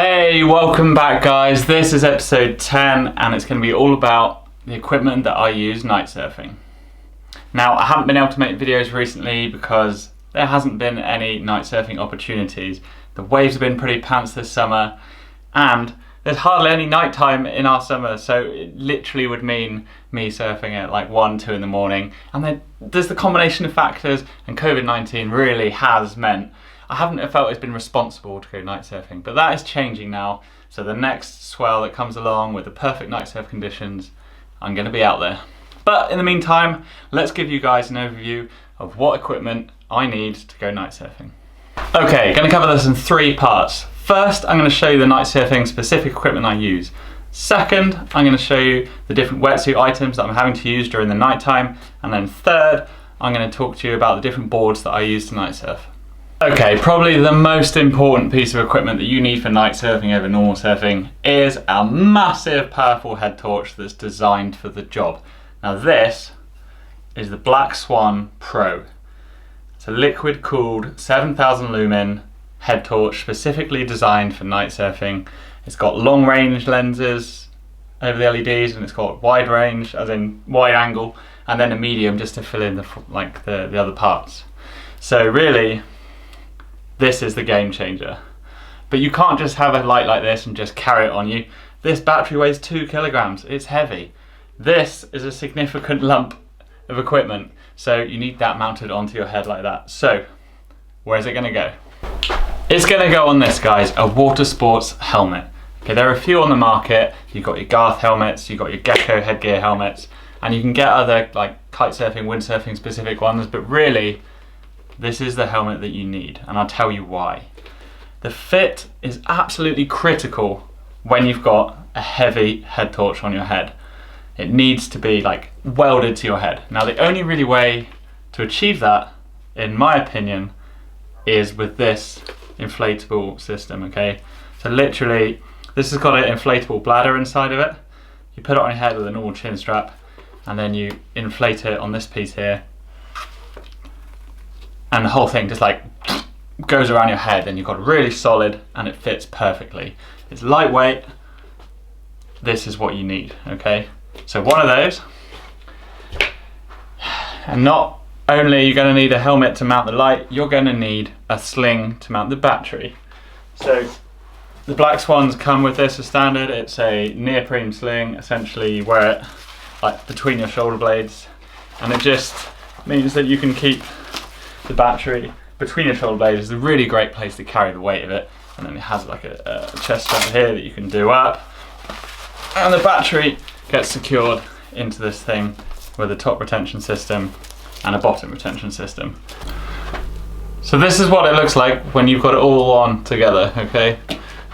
Hey, welcome back guys. This is episode 10 and it's going to be all about the equipment that I use night surfing. Now, I haven't been able to make videos recently because there hasn't been any night surfing opportunities. The waves have been pretty pants this summer and there's hardly any nighttime in our summer, so it literally would mean me surfing at like 1, 2 in the morning. And then there's the combination of factors, and COVID-19 really has meant I haven't felt it's been responsible to go night surfing, but that is changing now. So the next swell that comes along with the perfect night surf conditions, I'm going to be out there. But in the meantime, let's give you guys an overview of what equipment I need to go night surfing. Okay, going to cover this in 3 parts. First, I'm going to show you the night surfing specific equipment I use. Second, I'm going to show you the different wetsuit items that I'm having to use during the night time. And then third, I'm going to talk to you about the different boards that I use to night surf. Okay, probably the most important piece of equipment that you need for night surfing over normal surfing is a massive powerful head torch that's designed for the job. Now this is the Black Swan Pro. It's a liquid cooled 7000 lumen head torch specifically designed for night surfing. It's got long range lenses over the LEDs and it's got wide range, as in wide angle, and then a medium just to fill in the other parts. So really, this is the game changer. But you can't just have a light like this and just carry it on you. This battery weighs 2 kilograms, it's heavy. This is a significant lump of equipment, so you need that mounted onto your head like that. So, where's it gonna go? It's gonna go on this, guys, a water sports helmet. Okay, there are a few on the market. You've got your Garth helmets, you've got your Gecko Head Gear helmets, and you can get other like kite surfing, windsurfing specific ones, but really, this is the helmet that you need, and I'll tell you why. The fit is absolutely critical when you've got a heavy head torch on your head. It needs to be like welded to your head. Now the only really way to achieve that, in my opinion, is with this inflatable system, okay? So literally, this has got an inflatable bladder inside of it. You put it on your head with a normal chin strap, and then you inflate it on this piece here, and the whole thing just like goes around your head, and you've got really solid and it fits perfectly. It's lightweight. This is what you need, okay? So one of those, and not only are you going to need a helmet to mount the light, you're going to need a sling to mount the battery. So the Black Swans come with this as standard. It's a neoprene sling. Essentially you wear it like between your shoulder blades, and it just means that you can keep the battery between your shoulder blades. Is a really great place to carry the weight of it, and then it has like a chest strap here that you can do up, and the battery gets secured into this thing with a top retention system and a bottom retention system. So this is what it looks like when you've got it all on together, okay?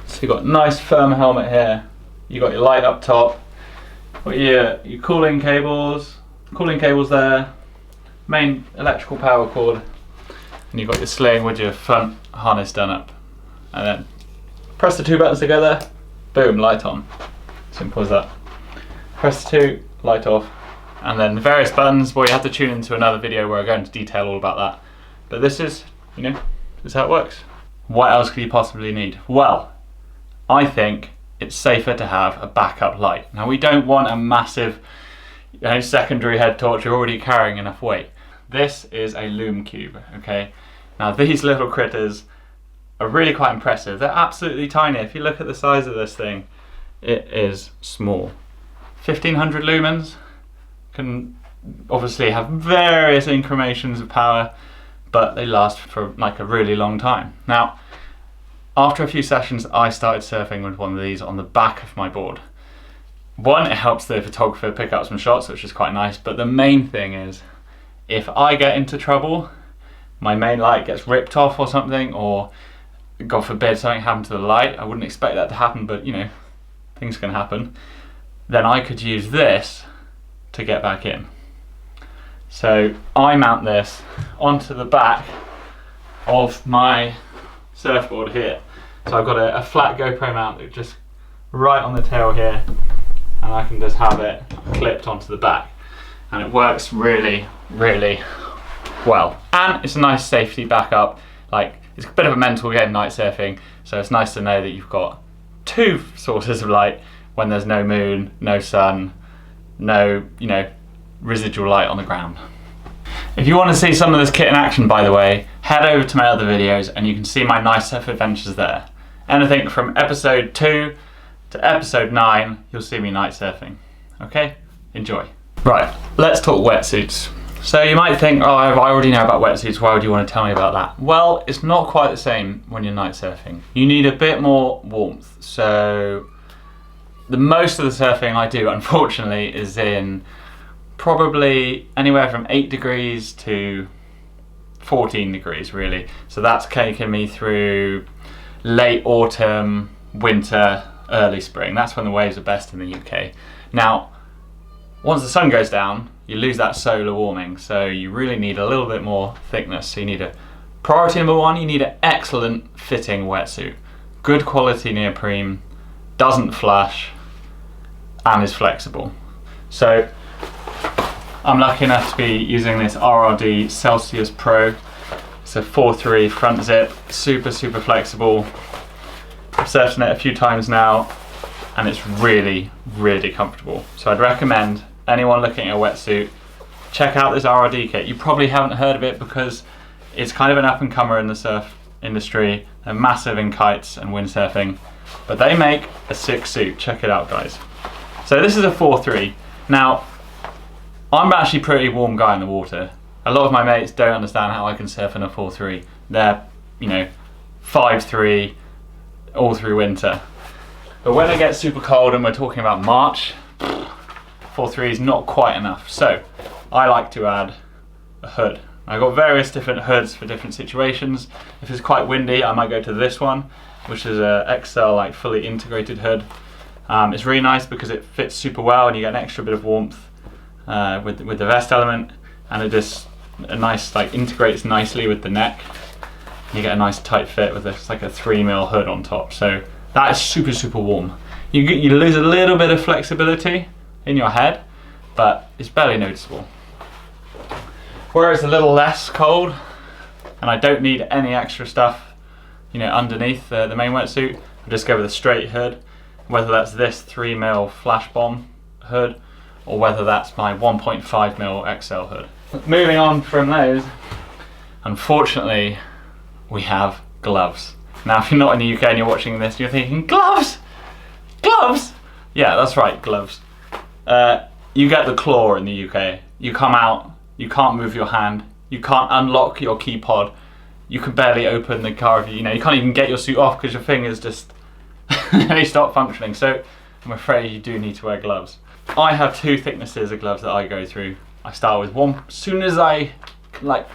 So you've got a nice firm helmet here, you've got your light up top, got your cooling cables there, main electrical power cord, and you've got your sling with your front harness done up, and then press the 2 buttons together, boom, light on. Simple as that. Press 2, light off, and then the various buttons, well, you have to tune into another video where I go into detail all about that. But this is, this is how it works. What else could you possibly need? Well, I think it's safer to have a backup light. Now, we don't want a massive secondary head torch, you're already carrying enough weight. This is a lume cube, okay? Now these little critters are really quite impressive. They're absolutely tiny. If you look at the size of this thing, it is small. 1500 lumens, can obviously have various incrementations of power, but they last for like a really long time. Now, after a few sessions, I started surfing with one of these on the back of my board. One, it helps the photographer pick up some shots, which is quite nice, but the main thing is, if I get into trouble, my main light gets ripped off or something, or God forbid something happened to the light, I wouldn't expect that to happen, but things can happen, then I could use this to get back in. So I mount this onto the back of my surfboard here. So I've got a flat GoPro mount that just right on the tail here, and I can just have it clipped onto the back, and it works really, really well. And it's a nice safety backup. Like, it's a bit of a mental game night surfing, so it's nice to know that you've got two sources of light when there's no moon, no sun, no, residual light on the ground. If you want to see some of this kit in action, by the way, head over to my other videos and you can see my night surf adventures there. Anything from episode 2 to episode 9, you'll see me night surfing. Okay? Enjoy. Right, let's talk wetsuits. So you might think, oh, I already know about wetsuits, why would you want to tell me about that? Well, it's not quite the same when you're night surfing. You need a bit more warmth. So the most of the surfing I do, unfortunately, is in probably anywhere from 8 degrees to 14 degrees, really. So that's taking me through late autumn, winter, early spring. That's when the waves are best in the UK. Now, once the sun goes down, you lose that solar warming, so you really need a little bit more thickness. So you need priority number 1, you need an excellent fitting wetsuit. Good quality neoprene, doesn't flash, and is flexible. So I'm lucky enough to be using this RRD Celsius Pro. It's a 4.3 front zip, super flexible. I've surfed in it a few times now, and it's really comfortable. So I'd recommend anyone looking at a wetsuit, check out this RRD kit. You probably haven't heard of it because it's kind of an up and comer in the surf industry. They're massive in kites and windsurfing, but they make a sick suit. Check it out, guys. So this is a 4.3. Now, I'm actually a pretty warm guy in the water. A lot of my mates don't understand how I can surf in a 4.3. They're, 5.3 all through winter. But when it gets super cold and we're talking about March, 4.3 is not quite enough. So I like to add a hood. I've got various different hoods for different situations. If it's quite windy, I might go to this one, which is a XL fully integrated hood. It's really nice because it fits super well and you get an extra bit of warmth with the vest element, and it just integrates nicely with the neck. You get a nice tight fit with this a 3mm hood on top. So that is super warm. You lose a little bit of flexibility in your head, but it's barely noticeable. Where it's a little less cold and I don't need any extra stuff underneath the main wetsuit, I just go with a straight hood, whether that's this 3mm flash bomb hood or whether that's my 1.5mm XL hood. Moving on from those, unfortunately we have gloves. Now if you're not in the UK and you're watching this, you're thinking, gloves? Gloves? Yeah, that's right, gloves. You get the claw in the UK. You come out, you can't move your hand, you can't unlock your key pod, you can barely open the car, you can't even get your suit off because your fingers just they stop functioning. So I'm afraid you do need to wear gloves. I have 2 thicknesses of gloves that I go through. I start with one. As soon as I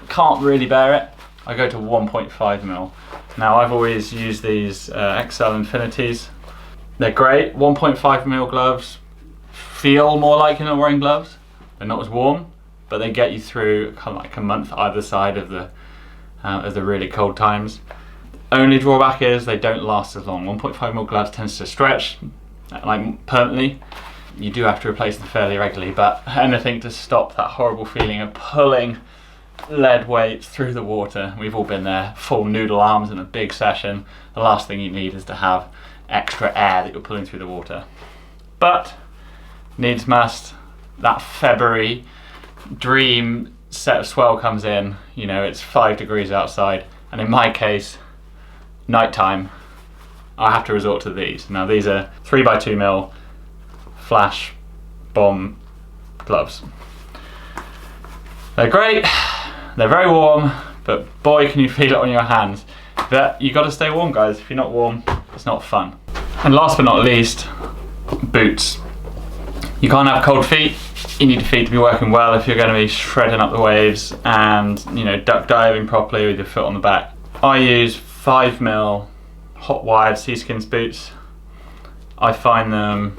can't really bear it, I go to 1.5mm. Now I've always used these XL Infinities. They're great. 1.5mm gloves feel more like you're not wearing gloves. They're not as warm, but they get you through a month either side of the really cold times. Only drawback is they don't last as long. 1.5mm gloves tends to stretch permanently. You do have to replace them fairly regularly, but anything to stop that horrible feeling of pulling lead weights through the water. We've all been there, full noodle arms in a big session. The last thing you need is to have extra air that you're pulling through the water. But needs must, that February dream set of swell comes in, it's 5 degrees outside, and in my case, nighttime, I have to resort to these. Now these are 3x2mm flash bomb gloves. They're great, they're very warm, but boy can you feel it on your hands. But you got to stay warm, guys. If you're not warm, it's not fun. And last but not least, boots. You can't have cold feet. You need your feet to be working well if you're going to be shredding up the waves and duck diving properly with your foot on the back. I use 5mm hot wired seaskins boots. I find them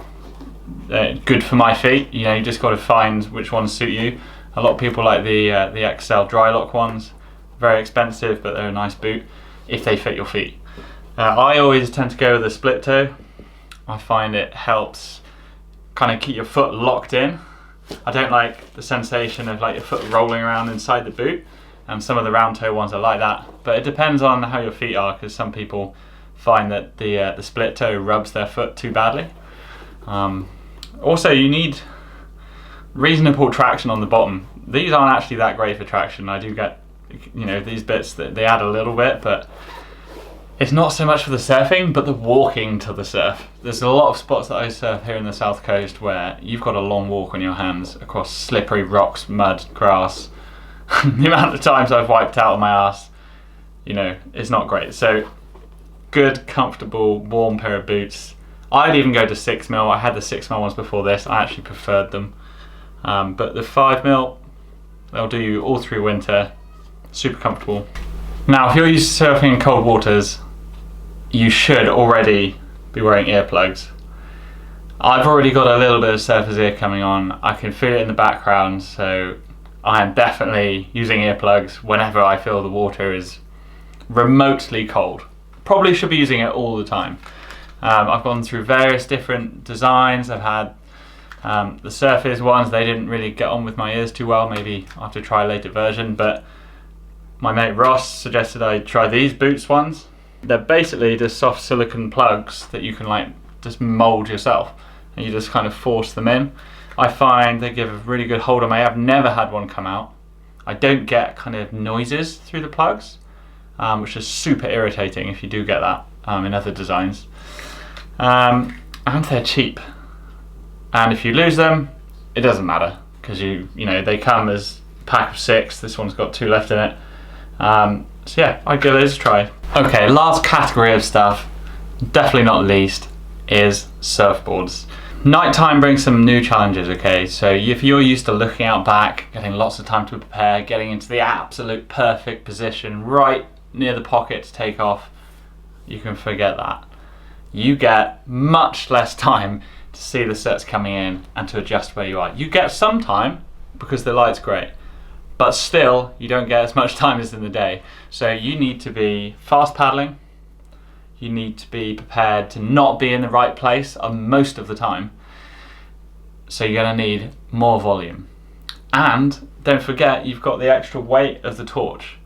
good for my feet. You just got to find which ones suit you. A lot of people like the XL dry lock ones. Very expensive, but they're a nice boot if they fit your feet. I always tend to go with a split toe. I find it helps kind of keep your foot locked in. I don't like the sensation of your foot rolling around inside the boot, and some of the round toe ones are like that. But it depends on how your feet are, because some people find that the split toe rubs their foot too badly. Also, you need reasonable traction on the bottom. These aren't actually that great for traction. I do get, you know, these bits that they add a little bit, but it's not so much for the surfing, but the walking to the surf. There's a lot of spots that I surf here in the south coast where you've got a long walk on your hands across slippery rocks, mud, grass. The amount of times I've wiped out on my ass, you know, it's not great. So good, comfortable, warm pair of boots. I'd even go to 6mm. I had the 6mm ones before this. I actually preferred them. But the 5mm, they'll do you all through winter. Super comfortable. Now, if you're used to surfing in cold waters, you should already be wearing earplugs. I've already got a little bit of surfer's ear coming on. I can feel it in the background, so I am definitely using earplugs whenever I feel the water is remotely cold. Probably should be using it all the time. I've gone through various different designs. I've had the Surface ones. They didn't really get on with my ears too well. Maybe I'll have to try a later version, but my mate Ross suggested I try these Boots ones. They're basically just soft silicone plugs that you can like just mold yourself, and you just kind of force them in. I find they give a really good hold on my ear. I've never had one come out. I don't get kind of noises through the plugs, which is super irritating if you do get that in other designs. And they're cheap. And if you lose them, it doesn't matter, because you know they come as a pack of 6. This one's got 2 left in it. So yeah, I'd give those a try. Okay, last category of stuff, definitely not least, is surfboards. Nighttime brings some new challenges, okay? So if you're used to looking out back, getting lots of time to prepare, getting into the absolute perfect position right near the pocket to take off, you can forget that. You get much less time to see the sets coming in and to adjust where you are. You get some time because the light's great, but still you don't get as much time as in the day. So you need to be fast paddling. You need to be prepared to not be in the right place most of the time. So you're going to need more volume. And don't forget, you've got the extra weight of the torch.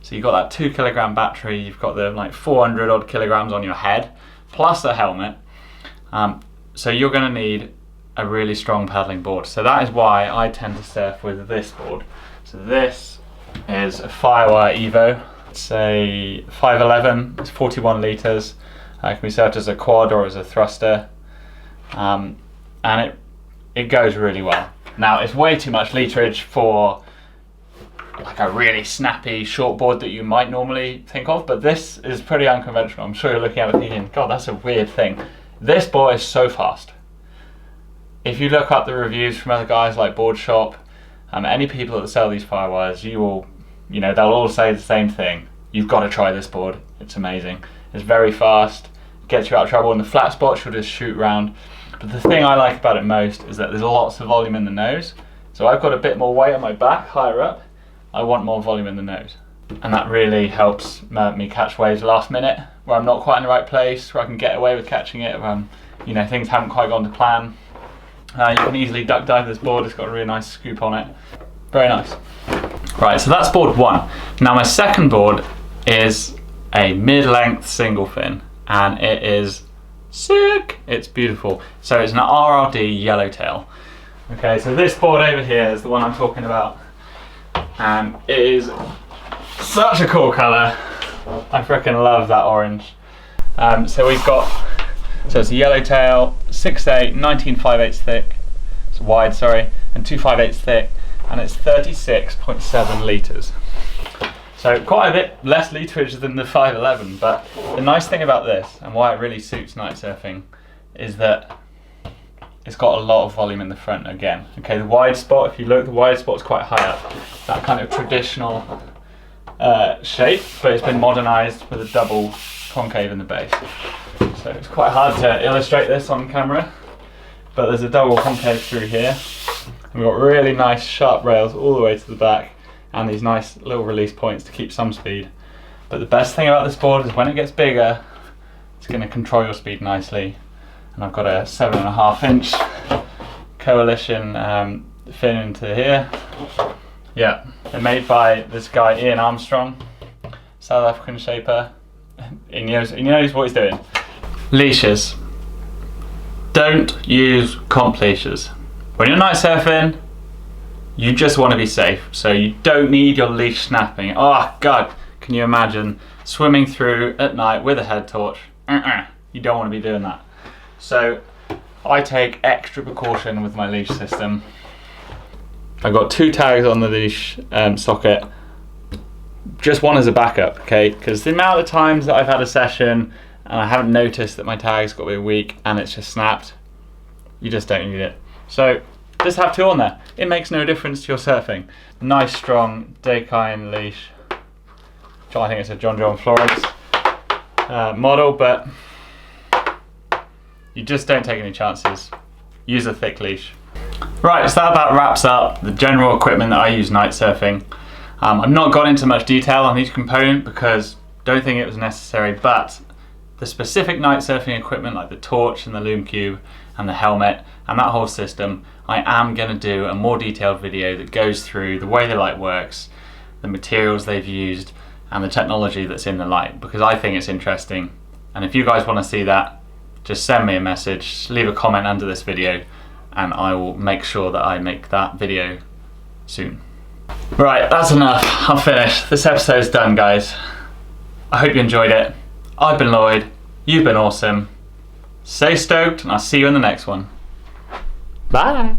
So you've got that 2 kilogram battery, you've got the like 400 odd kilograms on your head, plus a helmet. So you're going to need a really strong paddling board. So that is why I tend to surf with this board. So this is a Firewire Evo. It's a 511, it's 41 litres. It can be surfed as a quad or as a thruster. And it goes really well. Now, it's way too much literage for like a really snappy shortboard that you might normally think of, but this is pretty unconventional. I'm sure you're looking at it thinking, God, that's a weird thing. This board is so fast. If you look up the reviews from other guys like Board Shop, any people that sell these Firewires, you know, they'll all say the same thing. You've got to try this board. It's amazing. It's very fast, gets you out of trouble. In the flat spots, you'll just shoot around. But the thing I like about it most is that there's lots of volume in the nose. So I've got a bit more weight on my back, higher up. I want more volume in the nose. And that really helps me catch waves last minute, where I'm not quite in the right place, where I can get away with catching it, when you know, things haven't quite gone to plan. You can easily duck dive this board. It's got a really nice scoop on it. Very nice. Right, so that's board 1. Now my second board is a mid-length single fin, and it is sick. It's beautiful. So it's an RRD Yellowtail. Okay, so this board over here is the one I'm talking about, and it is such a cool colour. I freaking love that orange. So we've got, so it's a Yellowtail, 6'8", 19/5/8 thick, it's wide, sorry, and 2/5/8 thick, and it's 36.7 litres. So quite a bit less literage than the 511, but the nice thing about this, and why it really suits night surfing, is that it's got a lot of volume in the front again. Okay, the wide spot, if you look, the wide spot's quite high up. That kind of traditional shape, but it's been modernised with a double concave in the base. So it's quite hard to illustrate this on camera, but there's a double concave through here. And we've got really nice sharp rails all the way to the back, and these nice little release points to keep some speed. But the best thing about this board is when it gets bigger, it's going to control your speed nicely. And I've got a 7.5 inch Coalition fin into here. Yeah, they're made by this guy Ian Armstrong, South African shaper. He knows what he's doing. Leashes. Don't use comp leashes. When you're night surfing, you just want to be safe. So you don't need your leash snapping. Oh God, can you imagine swimming through at night with a head torch? You don't want to be doing that. So I take extra precaution with my leash system. I've got 2 tags on the leash socket. Just one as a backup, okay? Because the amount of times that I've had a session and I haven't noticed that my tag's got a bit weak and it's just snapped, you just don't need it. So just have 2 on there. It makes no difference to your surfing. Nice strong Dakine leash. I think it's a John Florence model, but you just don't take any chances. Use a thick leash. Right, so that about wraps up the general equipment that I use night surfing. I've not gone into much detail on each component because I don't think it was necessary, but the specific night surfing equipment like the torch and the loom cube and the helmet and that whole system, I am going to do a more detailed video that goes through the way the light works, the materials they've used and the technology that's in the light, because I think it's interesting. And if you guys want to see that, just send me a message, leave a comment under this video and I will make sure that I make that video soon. Right, that's enough. I'm finished. This episode's done, guys. I hope you enjoyed it. I've been Lloyd. You've been awesome. Stay stoked, and I'll see you in the next one. Bye.